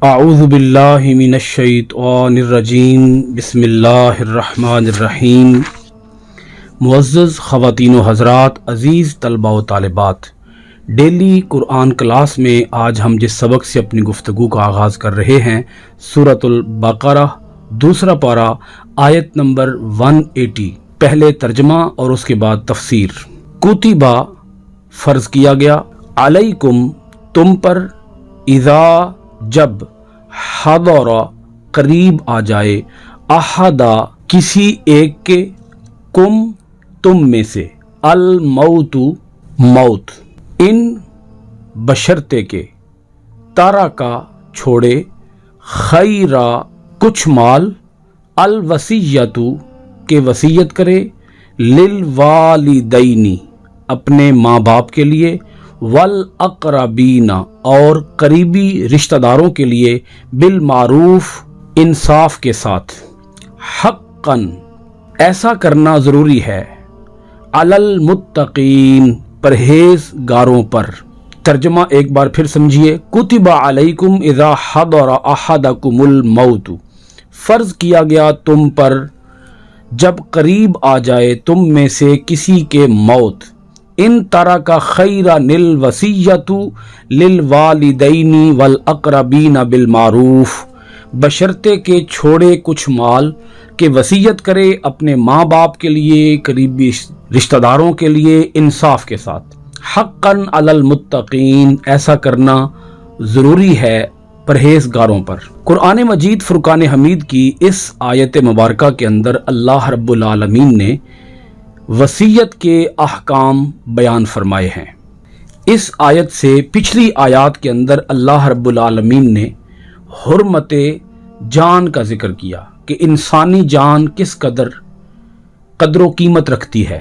اعوذ باللہ من الشیطان الرجیم بسم اللہ الرحمن الرحیم۔ معزز خواتین و حضرات، عزیز طلباء و طالبات، ڈیلی قرآن کلاس میں آج ہم جس سبق سے اپنی گفتگو کا آغاز کر رہے ہیں، سورۃ البقرہ دوسرا پارہ آیت نمبر 180۔ پہلے ترجمہ اور اس کے بعد تفسیر۔ کتبہ فرض کیا گیا، علیکم تم پر، اذا جب، حضر قریب آ جائے، احدا کسی ایک کے، کم تم میں سے، الموت موت، ان بشرتے کے، تارا کا چھوڑے، خیرا کچھ مال، الوصیت کے وصیت کرے، للوالدین اپنے ماں باپ کے لیے، والاقربین اور قریبی رشتہ داروں کے لیے، بالمعروف انصاف کے ساتھ، حقاً ایسا کرنا ضروری ہے، علی المتقین پرہیزگاروں پر۔ ترجمہ ایک بار پھر سمجھیے۔ کتب علیکم اذا حضر احدکم الموت، فرض کیا گیا تم پر جب قریب آ جائے تم میں سے کسی کے موت، ان ترک خیرا الوصیۃ للوالدین والاقربین بالمعروف، بشرطے کے چھوڑے کچھ مال کہ وصیت کرے اپنے ماں باپ کے لیے، قریبی رشتہ داروں کے لیے، انصاف کے ساتھ، حقاً علی المتقین ایسا کرنا ضروری ہے پرہیزگاروں پر۔ قرآن مجید فرقان حمید کی اس آیت مبارکہ کے اندر اللہ رب العالمین نے وصیت کے احکام بیان فرمائے ہیں۔ اس آیت سے پچھلی آیات کے اندر اللہ رب العالمین نے حرمت جان کا ذکر کیا کہ انسانی جان کس قدر و قیمت رکھتی ہے۔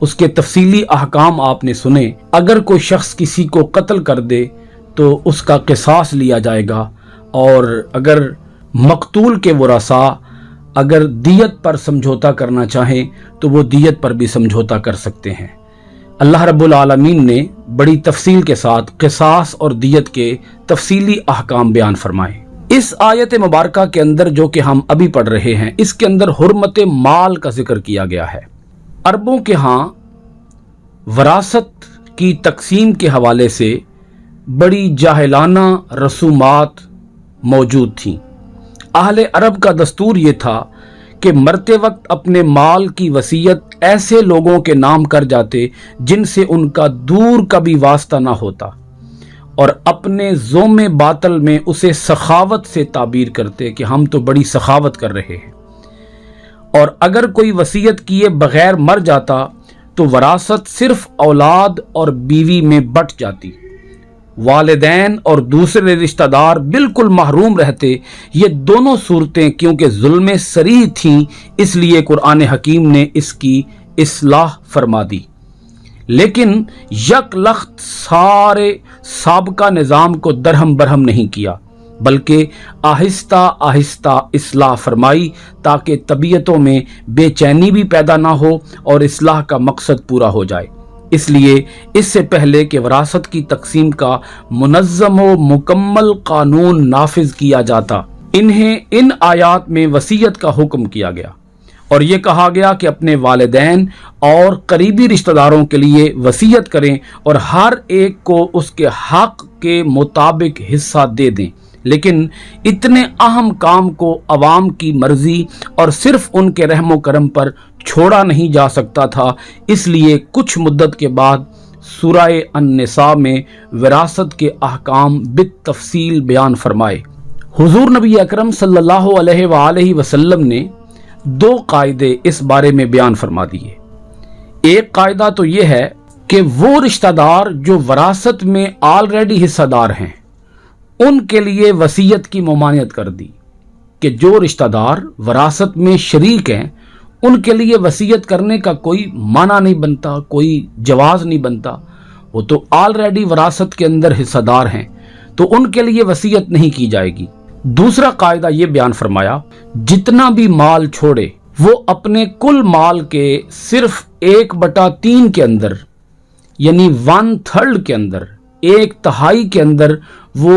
اس کے تفصیلی احکام آپ نے سنے۔ اگر کوئی شخص کسی کو قتل کر دے تو اس کا قصاص لیا جائے گا، اور اگر مقتول کے ورثاء اگر دیت پر سمجھوتا کرنا چاہیں تو وہ دیت پر بھی سمجھوتا کر سکتے ہیں۔ اللہ رب العالمین نے بڑی تفصیل کے ساتھ قصاص اور دیت کے تفصیلی احکام بیان فرمائے۔ اس آیت مبارکہ کے اندر جو کہ ہم ابھی پڑھ رہے ہیں، اس کے اندر حرمت مال کا ذکر کیا گیا ہے۔ عربوں کے ہاں وراثت کی تقسیم کے حوالے سے بڑی جاہلانہ رسومات موجود تھیں۔ اہل عرب کا دستور یہ تھا کہ مرتے وقت اپنے مال کی وصیت ایسے لوگوں کے نام کر جاتے جن سے ان کا دور کا بھی واسطہ نہ ہوتا، اور اپنے زوم باطل میں اسے سخاوت سے تعبیر کرتے کہ ہم تو بڑی سخاوت کر رہے ہیں۔ اور اگر کوئی وصیت کیے بغیر مر جاتا تو وراثت صرف اولاد اور بیوی میں بٹ جاتی، والدین اور دوسرے رشتہ دار بالکل محروم رہتے۔ یہ دونوں صورتیں کیونکہ ظلم صریح تھیں، اس لیے قرآن حکیم نے اس کی اصلاح فرما دی، لیکن یک لخت سارے سابقہ نظام کو درہم برہم نہیں کیا، بلکہ آہستہ آہستہ اصلاح فرمائی تاکہ طبیعتوں میں بے چینی بھی پیدا نہ ہو اور اصلاح کا مقصد پورا ہو جائے۔ اس لیے اس سے پہلے کہ وراثت کی تقسیم کا منظم و مکمل قانون نافذ کیا جاتا، انہیں ان آیات میں وصیت کا حکم کیا گیا، اور یہ کہا گیا کہ اپنے والدین اور قریبی رشتہ داروں کے لیے وصیت کریں اور ہر ایک کو اس کے حق کے مطابق حصہ دے دیں۔ لیکن اتنے اہم کام کو عوام کی مرضی اور صرف ان کے رحم و کرم پر چھوڑا نہیں جا سکتا تھا، اس لیے کچھ مدت کے بعد سورہ النساء میں وراثت کے احکام بالتفصیل بیان فرمائے۔ حضور نبی اکرم صلی اللہ علیہ وآلہ وسلم نے 2 قاعدے اس بارے میں بیان فرما دیے۔ ایک قاعدہ تو یہ ہے کہ وہ رشتہ دار جو وراثت میں آلریڈی حصہ دار ہیں ان کے لیے وصیت کی ممانعت کر دی، کہ جو رشتہ دار وراثت میں شریک ہیں ان کے لیے وصیت کرنے کا کوئی معنی نہیں بنتا، کوئی جواز نہیں بنتا، وہ تو آلریڈی وراثت کے اندر حصہ دار ہیں، تو ان کے لیے وصیت نہیں کی جائے گی۔ دوسرا قاعدہ یہ بیان فرمایا، جتنا بھی مال چھوڑے وہ اپنے کل مال کے صرف 1/3 کے اندر، یعنی 1/3 کے اندر، 1/3 کے اندر وہ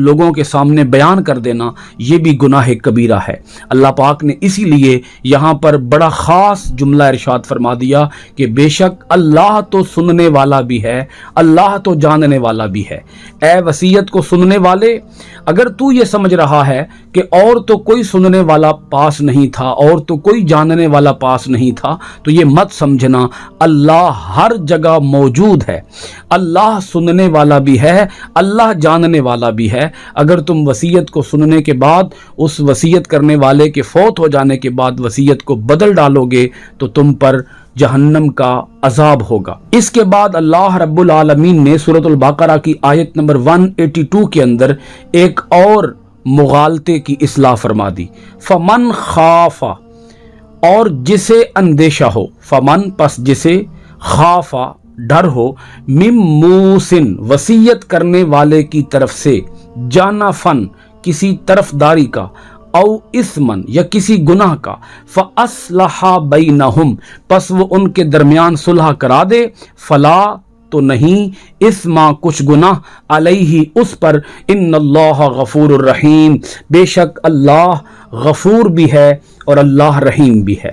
لوگوں کے سامنے بیان کر دینا یہ بھی گناہ کبیرہ ہے۔ اللہ پاک نے اسی لیے یہاں پر بڑا خاص جملہ ارشاد فرما دیا کہ بے شک اللہ تو سننے والا بھی ہے، اللہ تو جاننے والا بھی ہے۔ اے وصیت کو سننے والے، اگر تو یہ سمجھ رہا ہے کہ اور تو کوئی سننے والا پاس نہیں تھا اور تو کوئی جاننے والا پاس نہیں تھا، تو یہ مت سمجھنا، اللہ ہر جگہ موجود ہے، اللہ سننے والا بھی ہے، اللہ جاننے والا بھی ہے۔ اگر تم وصیت کو سننے کے بعد اس وصیت کرنے والے کے فوت ہو جانے کے بعد وصیت کو بدل ڈالو گے تو تم پر جہنم کا عذاب ہوگا۔ اس کے بعد اللہ رب العالمین نے سورۃ البقرہ کی آیت نمبر 182 کے اندر ایک اور مغالطے کی اصلاح فرما دی۔ فمن خاف، اور جسے اندیشہ ہو، فمن پس جسے، خاف ڈر ہو، مم موسن وصیت کرنے والے کی طرف سے، جانا فن کسی طرف داری کا، او اسمن یا کسی گناہ کا، فاصلح بینہم پس وہ ان کے درمیان صلح کرا دے، فلا تو نہیں، اسما کچھ گناہ، علیہ اس پر، ان اللہ غفور الرحیم بے شک اللہ غفور بھی ہے اور اللہ رحیم بھی ہے۔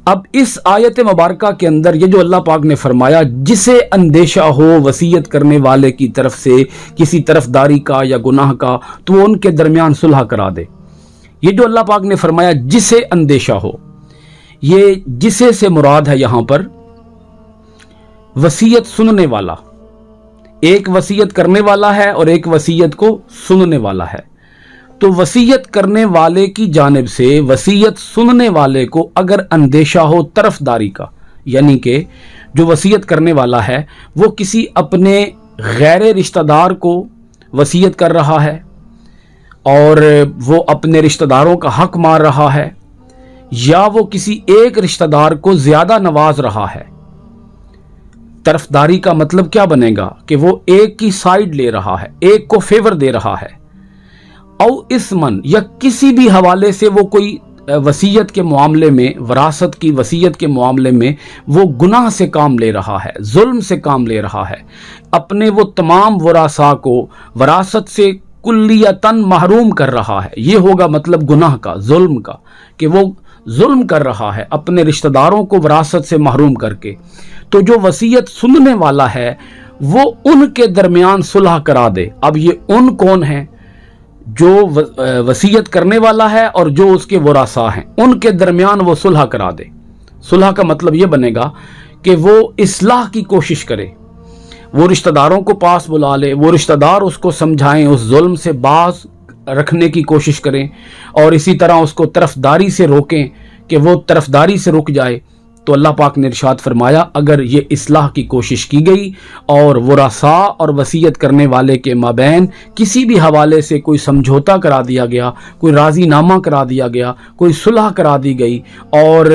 اب اس آیت مبارکہ کے اندر یہ جو اللہ پاک نے فرمایا جسے اندیشہ ہو وصیت کرنے والے کی طرف سے کسی طرف داری کا یا گناہ کا تو وہ ان کے درمیان صلح کرا دے، یہ جو اللہ پاک نے فرمایا جسے اندیشہ ہو، یہ جسے سے مراد ہے یہاں پر وصیت سننے والا، ایک وصیت کرنے والا ہے اور ایک وصیت کو سننے والا ہے۔ تو وصیت کرنے والے کی جانب سے وصیت سننے والے کو اگر اندیشہ ہو طرف داری کا، یعنی کہ جو وصیت کرنے والا ہے وہ کسی اپنے غیر رشتہ دار کو وصیت کر رہا ہے اور وہ اپنے رشتہ داروں کا حق مار رہا ہے، یا وہ کسی ایک رشتہ دار کو زیادہ نواز رہا ہے۔ طرف داری کا مطلب کیا بنے گا کہ وہ ایک کی سائیڈ لے رہا ہے، ایک کو فیور دے رہا ہے، او اسمن یا کسی بھی حوالے سے وہ کوئی وصیت کے معاملے میں، وراثت کی وصیت کے معاملے میں وہ گناہ سے کام لے رہا ہے، ظلم سے کام لے رہا ہے، اپنے وہ تمام ورثاء کو وراثت سے کلیتاً محروم کر رہا ہے۔ یہ ہوگا مطلب گناہ کا، ظلم کا، کہ وہ ظلم کر رہا ہے اپنے رشتہ داروں کو وراثت سے محروم کر کے۔ تو جو وصیت سننے والا ہے وہ ان کے درمیان صلح کرا دے۔ اب یہ ان کون ہیں؟ جو وصیت کرنے والا ہے اور جو اس کے ورثاء ہیں، ان کے درمیان وہ صلح کرا دے۔ صلح کا مطلب یہ بنے گا کہ وہ اصلاح کی کوشش کرے، وہ رشتہ داروں کو پاس بلا لے، وہ رشتہ دار اس کو سمجھائیں، اس ظلم سے باز رکھنے کی کوشش کریں، اور اسی طرح اس کو طرفداری سے روکیں کہ وہ طرفداری سے رک جائے۔ تو اللہ پاک نے ارشاد فرمایا اگر یہ اصلاح کی کوشش کی گئی اور ورثاء اور وصیت کرنے والے کے مابین کسی بھی حوالے سے کوئی سمجھوتا کرا دیا گیا، کوئی راضی نامہ کرا دیا گیا، کوئی صلح کرا دی گئی اور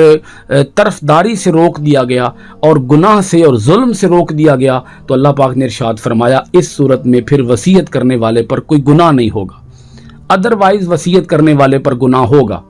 طرفداری سے روک دیا گیا اور گناہ سے اور ظلم سے روک دیا گیا، تو اللہ پاک نے ارشاد فرمایا اس صورت میں پھر وصیت کرنے والے پر کوئی گناہ نہیں ہوگا، ادروائز وصیت کرنے والے پر گناہ ہوگا۔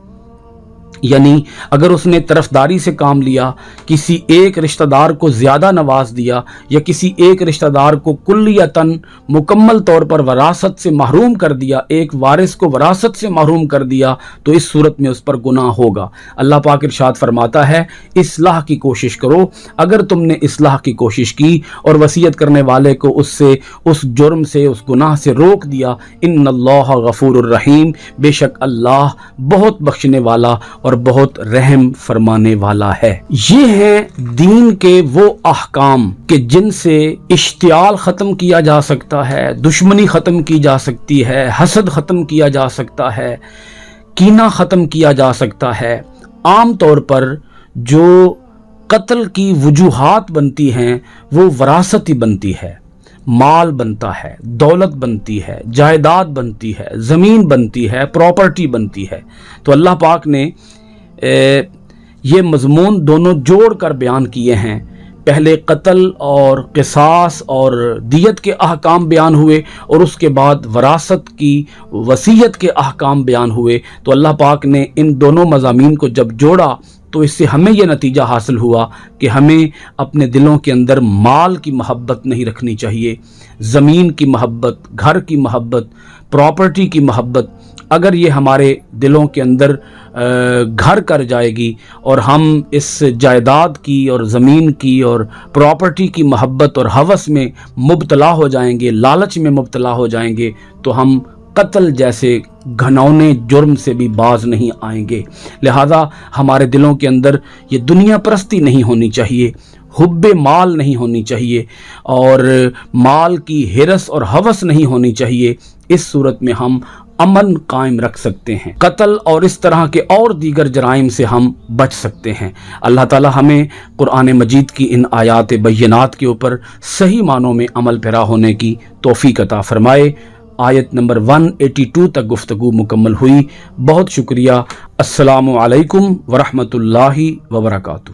یعنی اگر اس نے طرفداری سے کام لیا، کسی ایک رشتہ دار کو زیادہ نواز دیا یا کسی ایک رشتہ دار کو کلیتاً مکمل طور پر وراثت سے محروم کر دیا، ایک وارث کو وراثت سے محروم کر دیا، تو اس صورت میں اس پر گناہ ہوگا۔ اللہ پاک ارشاد فرماتا ہے اصلاح کی کوشش کرو۔ اگر تم نے اصلاح کی کوشش کی اور وصیت کرنے والے کو اس جرم سے، اس گناہ سے روک دیا، ان اللہ غفور الرحیم بے شک اللہ بہت بخشنے والا اور بہت رحم فرمانے والا ہے۔ یہ ہیں دین کے وہ احکام کہ جن سے اشتعال ختم کیا جا سکتا ہے، دشمنی ختم کی جا سکتی ہے، حسد ختم کیا جا سکتا ہے، کینہ ختم کیا جا سکتا ہے۔ عام طور پر جو قتل کی وجوہات بنتی ہیں وہ وراثت ہی بنتی ہے، مال بنتا ہے، دولت بنتی ہے، جائیداد بنتی ہے، زمین بنتی ہے، پراپرٹی بنتی ہے۔ تو اللہ پاک نے یہ مضمون دونوں جوڑ کر بیان کیے ہیں۔ پہلے قتل اور قصاص اور دیت کے احکام بیان ہوئے اور اس کے بعد وراثت کی وصیت کے احکام بیان ہوئے۔ تو اللہ پاک نے ان دونوں مضامین کو جب جوڑا تو اس سے ہمیں یہ نتیجہ حاصل ہوا کہ ہمیں اپنے دلوں کے اندر مال کی محبت نہیں رکھنی چاہیے، زمین کی محبت، گھر کی محبت، پراپرٹی کی محبت اگر یہ ہمارے دلوں کے اندر گھر کر جائے گی اور ہم اس جائیداد کی اور زمین کی اور پراپرٹی کی محبت اور ہوس میں مبتلا ہو جائیں گے، لالچ میں مبتلا ہو جائیں گے، تو ہم قتل جیسے گھنونے جرم سے بھی باز نہیں آئیں گے۔ لہذا ہمارے دلوں کے اندر یہ دنیا پرستی نہیں ہونی چاہیے، حب مال نہیں ہونی چاہیے، اور مال کی ہرس اور ہوس نہیں ہونی چاہیے۔ اس صورت میں ہم امن قائم رکھ سکتے ہیں، قتل اور اس طرح کے اور دیگر جرائم سے ہم بچ سکتے ہیں۔ اللہ تعالی ہمیں قرآن مجید کی ان آیات بینات کے اوپر صحیح معنوں میں عمل پیرا ہونے کی توفیق عطا فرمائے۔ آیت نمبر 182 تک گفتگو مکمل ہوئی۔ بہت شکریہ۔ السلام علیکم ورحمۃ اللہ وبرکاتہ۔